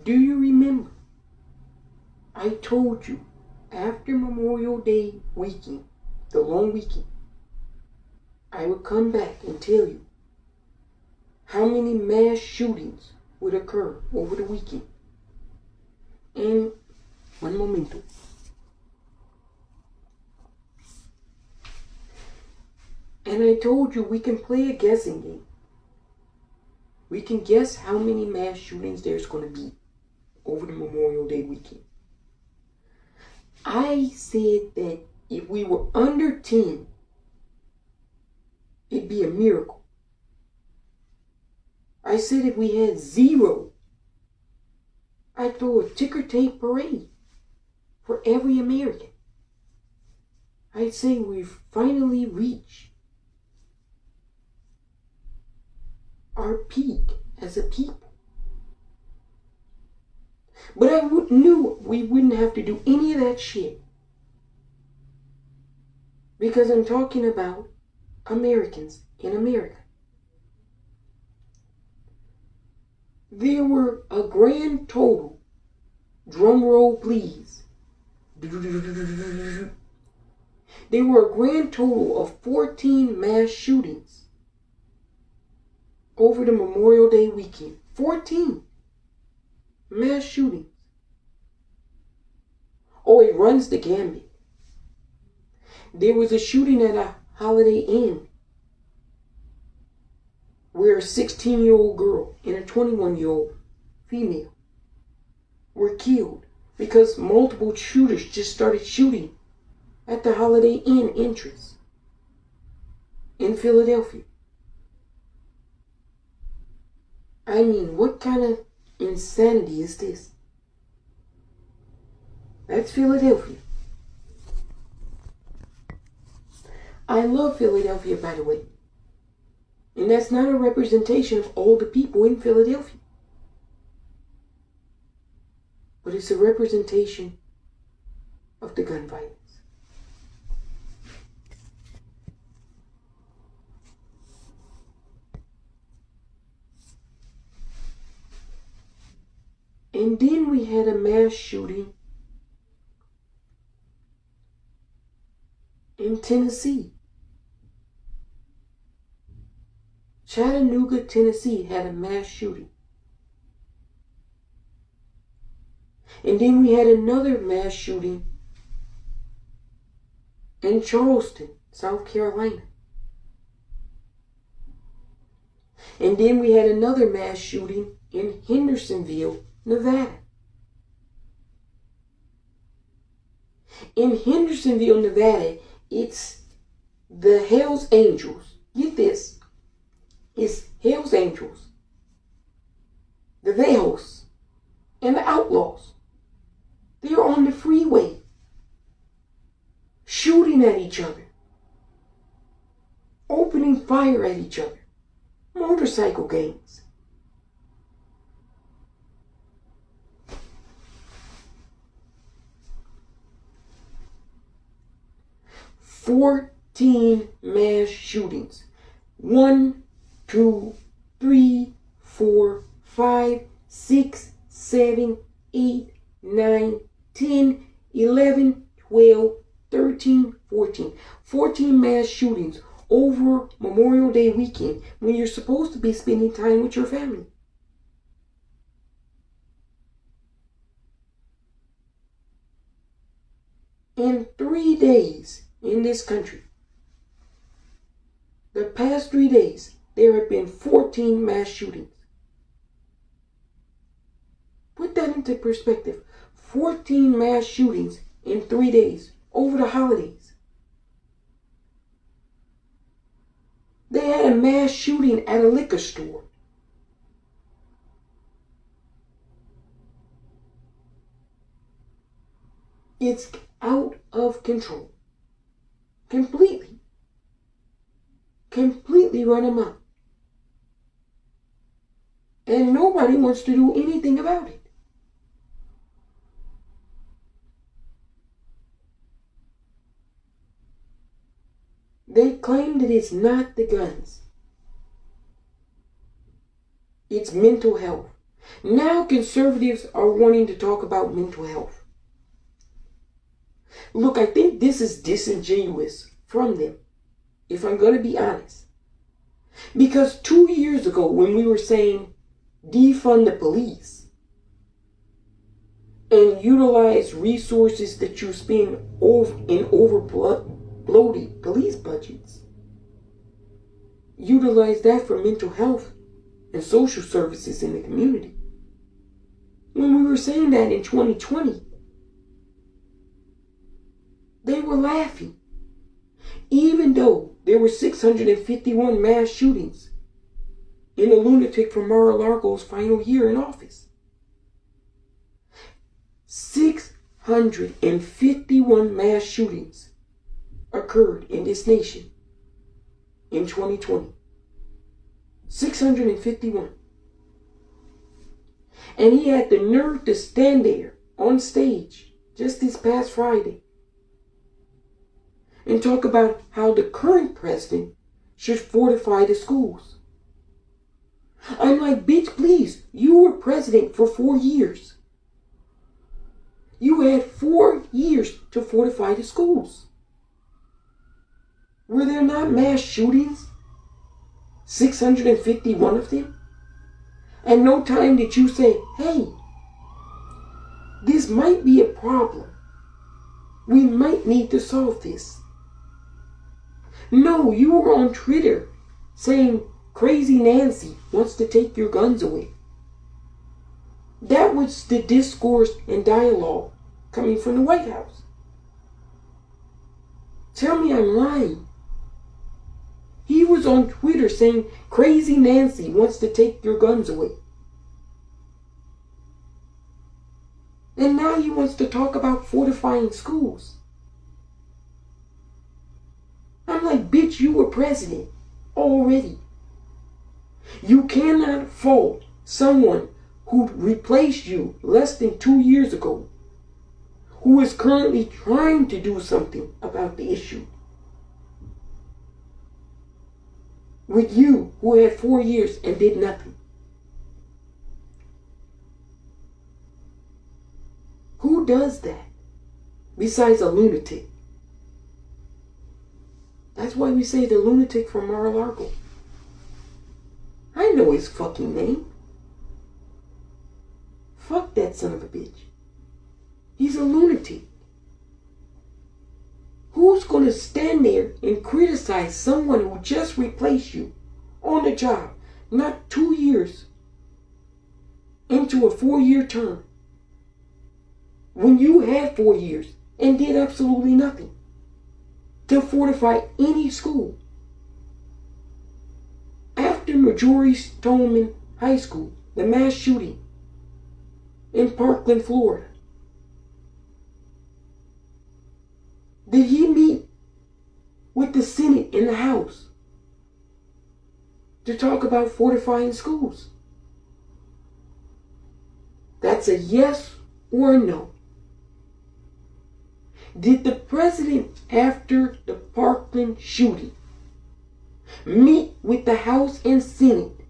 Do you remember? I told you after Memorial Day weekend, the long weekend, I would come back and tell you how many mass shootings would occur over the weekend. And one momento. And I told you we can play a guessing game. We can guess how many mass shootings there's going to be over the Memorial Day weekend. I said that if we were under 10, it'd be a miracle. I said if we had 0, I'd throw a ticker tape parade for every American. I'd say we've finally reached our peak as a people. But I knew we wouldn't have to do any of that shit. Because I'm talking about Americans in America. There were a grand total, drum roll please, there were a grand total of 14 mass shootings over the Memorial Day weekend. 14 mass shootings. Oh, it runs the gambit. There was a shooting at a Holiday Inn where a 16-year-old girl and a 21-year-old female were killed because multiple shooters just started shooting at the Holiday Inn entrance in Philadelphia. I mean, what kind of insanity is this? That's Philadelphia. I love Philadelphia, by the way. And that's not a representation of all the people in Philadelphia. But it's a representation of the gun violence. And then we had a mass shooting in Tennessee. Chattanooga, Tennessee had a mass shooting. And then we had another mass shooting in Charleston, South Carolina. And then we had another mass shooting in Hendersonville, Nevada. In Hendersonville, Nevada, it's the Hells Angels. Get this. It's Hells Angels, the Vejos, and the Outlaws. They're on the freeway, shooting at each other, opening fire at each other. Motorcycle gangs. "14 mass shootings. 1, 2, 3, 4, 5, 6, 7, 8, 9, 10, 11, 12, 13, 14. 14 mass shootings over Memorial Day weekend when you're supposed to be spending time with your family. In 3 days in this country, the past 3 days, there have been 14 mass shootings. Put that into perspective. 14 mass shootings in 3 days over the holidays. They had a mass shooting at a liquor store. It's out of control. Completely run amok. And nobody wants to do anything about it. They claim that it's not the guns. It's mental health. Now conservatives are wanting to talk about mental health. Look, I think this is disingenuous from them, if I'm going to be honest. Because 2 years ago, when we were saying defund the police and utilize resources that you spend in overbloated police budgets, utilize that for mental health and social services in the community. When we were saying that in 2020, they were laughing. Even though there were 651 mass shootings in a lunatic from Mar-a-Lago's final year in office. 651 mass shootings occurred in this nation in 2020. 651. And he had the nerve to stand there on stage just this past Friday and talk about how the current president should fortify the schools. I'm like, bitch, please, you were president for 4 years. You had 4 years to fortify the schools. Were there not mass shootings? 651 of them? And no time did you say, hey, this might be a problem. We might need to solve this. No, you were on Twitter saying Crazy Nancy wants to take your guns away. That was the discourse and dialogue coming from the White House. Tell me I'm lying. He was on Twitter saying Crazy Nancy wants to take your guns away. And now he wants to talk about fortifying schools. I'm like, bitch, you were president already. You cannot fault someone who replaced you less than 2 years ago, who is currently trying to do something about the issue, with you who had 4 years and did nothing. Who does that besides a lunatic? That's why we say the lunatic from Mar-a-Lago. I know his fucking name. Fuck that son of a bitch. He's a lunatic. Who's going to stand there and criticize someone who just replaced you on the job, not 2 years into a 4-year term, when you had 4 years and did absolutely nothing to fortify any school? After Marjorie Stoneman High School, the mass shooting in Parkland, Florida, did he meet with the Senate and the House to talk about fortifying schools? That's a yes or a no. Did the president, after the Parkland shooting, meet with the House and Senate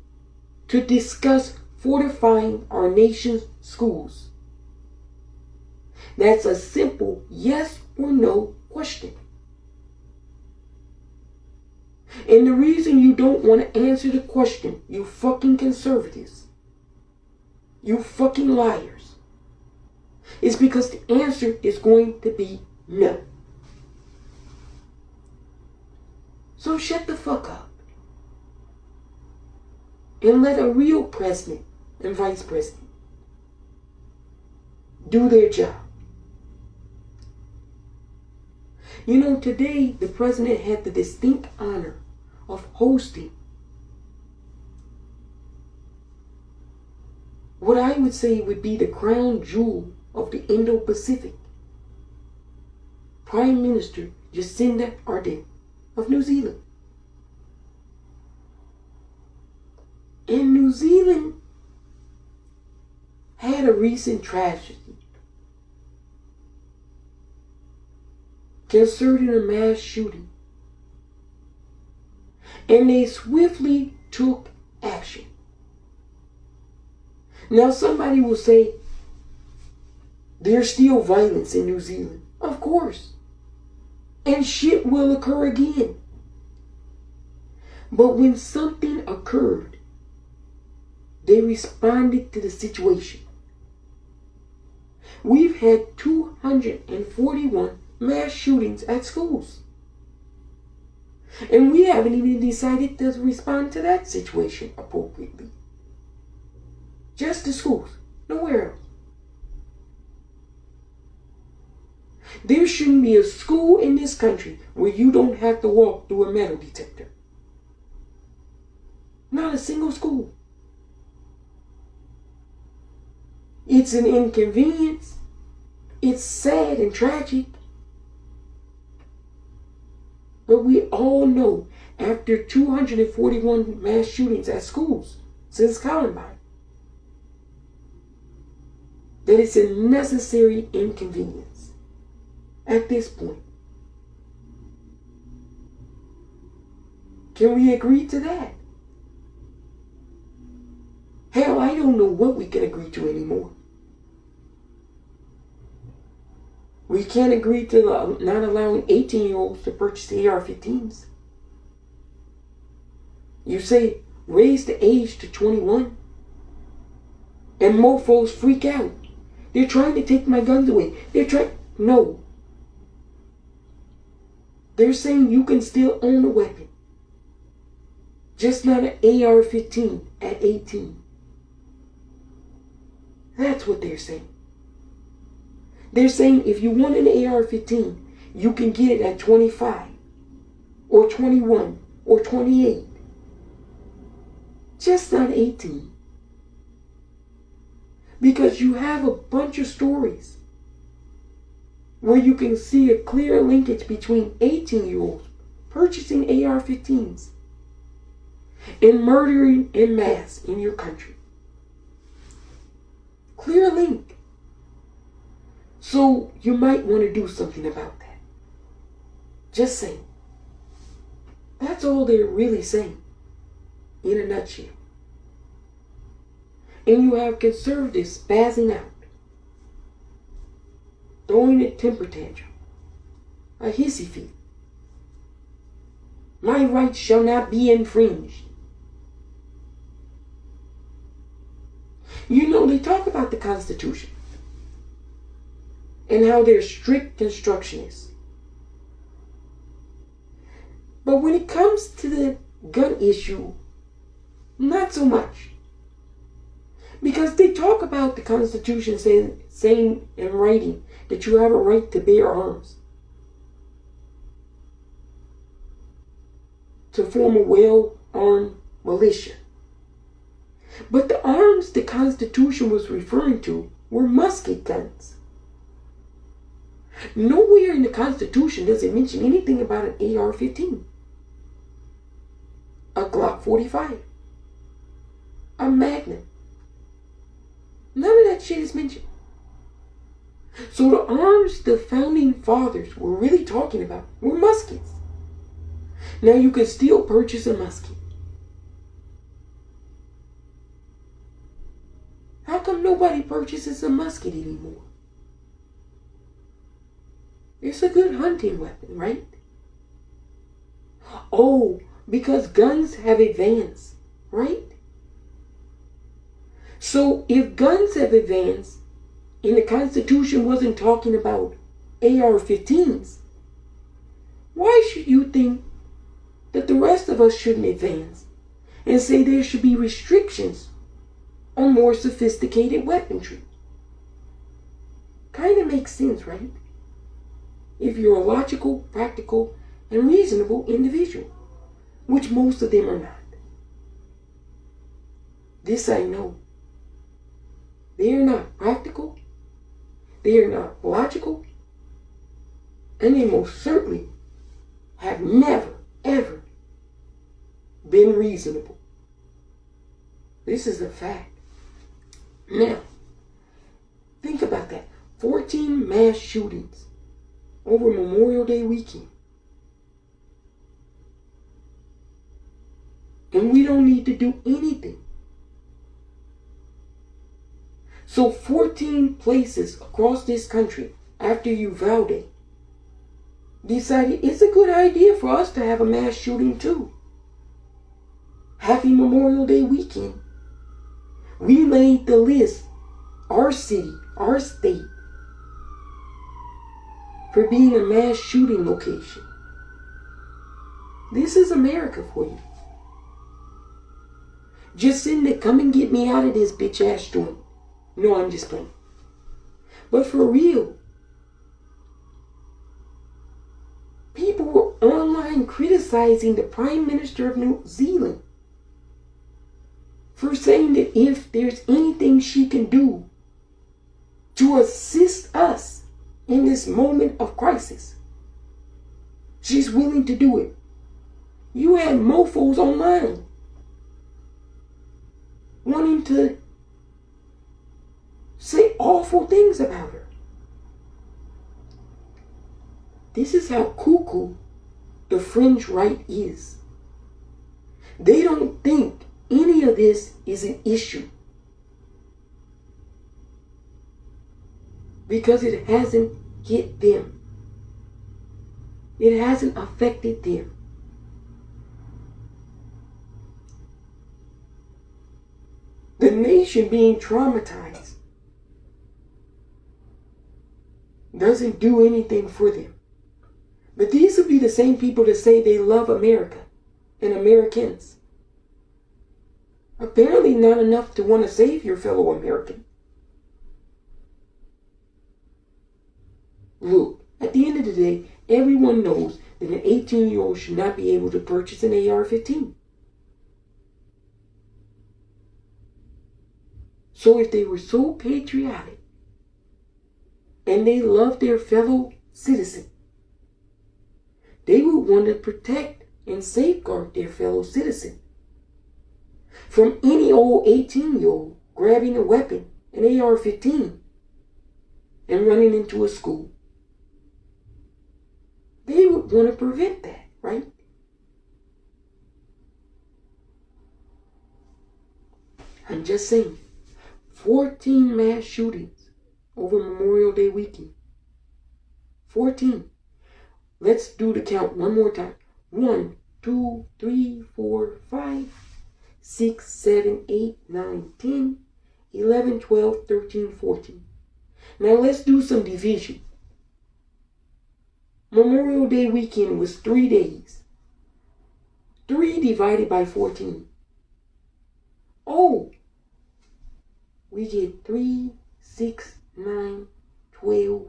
to discuss fortifying our nation's schools? That's a simple yes or no question. And the reason you don't want to answer the question, you fucking conservatives, you fucking liars, is because the answer is going to be no. So shut the fuck up and let a real president and vice president do their job. You know, today the president had the distinct honor of hosting what I would say would be the crown jewel of the Indo-Pacific, Prime Minister Jacinda Ardern of New Zealand. And New Zealand had a recent tragedy concerning a mass shooting. And they swiftly took action. Now somebody will say, there's still violence in New Zealand. Of course. And shit will occur again. But when something occurred, they responded to the situation. We've had 241 mass shootings at schools. And we haven't even decided to respond to that situation appropriately. Just the schools, nowhere else. There shouldn't be a school in this country where you don't have to walk through a metal detector. Not a single school. It's an inconvenience. It's sad and tragic. But we all know after 241 mass shootings at schools since Columbine that it's a necessary inconvenience at this point. Can we agree to that? Hell, I don't know what we can agree to anymore. We can't agree to not allowing 18-year-olds to purchase AR-15s. You say raise the age to 21. And mofos freak out. They're trying to take my guns away. No. They're saying you can still own a weapon. Just not an AR-15 at 18. That's what they're saying. They're saying if you want an AR-15, you can get it at 25 or 21 or 28. Just not 18. Because you have a bunch of stories where you can see a clear linkage between 18-year-olds purchasing AR-15s and murdering en masse in your country. Clear link. So you might want to do something about that. Just saying. That's all they're really saying in a nutshell. And you have conservatives spazzing out, throwing a temper tantrum, a hissy fit. My rights shall not be infringed. You know, they talk about the Constitution and how they're strict constructionists. But when it comes to the gun issue, not so much. Because they talk about the Constitution saying in writing that you have a right to bear arms, to form a well-armed militia. But the arms the Constitution was referring to were musket guns. Nowhere in the Constitution does it mention anything about an AR-15, a Glock 45, a Magnum. None of that shit is mentioned. So the arms the founding fathers were really talking about were muskets. Now you can still purchase a musket. How come nobody purchases a musket anymore? It's a good hunting weapon, right? Oh, because guns have advanced, right? So if guns have advanced and the Constitution wasn't talking about AR-15s, why should you think that the rest of us shouldn't advance and say there should be restrictions on more sophisticated weaponry? Kind of makes sense, right? If you're a logical, practical, and reasonable individual, which most of them are not. This I know. They are not practical, they are not logical, and they most certainly have never, ever been reasonable. This is a fact. Now, think about that. 14 mass shootings over Memorial Day weekend. And we don't need to do anything So 14 places across this country after Uvalde decided it's a good idea for us to have a mass shooting too. Happy Memorial Day weekend. We made the list, our city, our state, for being a mass shooting location. This is America for you. Jacinda, come and get me out of this bitch ass joint. No, I'm just playing. But for real, people were online criticizing the Prime Minister of New Zealand for saying that if there's anything she can do to assist us in this moment of crisis, she's willing to do it. You had mofos online wanting to say awful things about her. This is how cuckoo the fringe right is. They don't think any of this is an issue because it hasn't hit them. It hasn't affected them. The nation being traumatized doesn't do anything for them. But these will be the same people that say they love America and Americans. Apparently not enough to want to save your fellow American. Look, at the end of the day, everyone knows that an 18-year-old should not be able to purchase an AR-15. So if they were so patriotic and they loved their fellow citizen, they would want to protect and safeguard their fellow citizen from any old 18-year-old grabbing a weapon, an AR-15, and running into a school. They would want to prevent that, right? I'm just saying, 14 mass shootings over Memorial Day weekend. 14. Let's do the count one more time. 1, 2, 3, 4, 5, 6, 7, 8, 9, 10, 11, 12, 13, 14. Now let's do some division. Memorial Day weekend was 3 days. 3 divided by 14. Oh, we get 3, 6, 9, 12.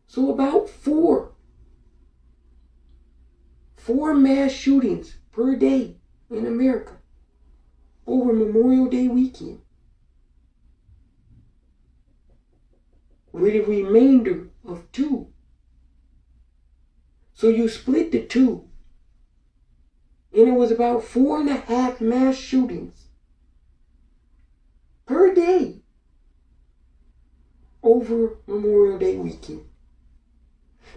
So about 4 mass shootings per day in America over Memorial Day weekend, with a remainder of 2. So you split the 2, and it was about 4.5 mass shootings per day over Memorial Day weekend.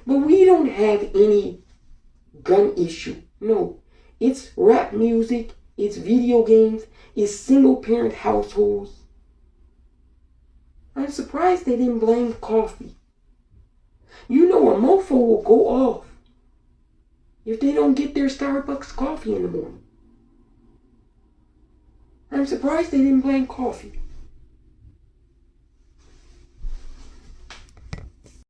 But we don't have any gun issue. No, it's rap music, it's video games, it's single parent households. I'm surprised they didn't blame coffee. You know, a mofo will go off if they don't get their Starbucks coffee in the morning. I'm surprised they didn't blame coffee.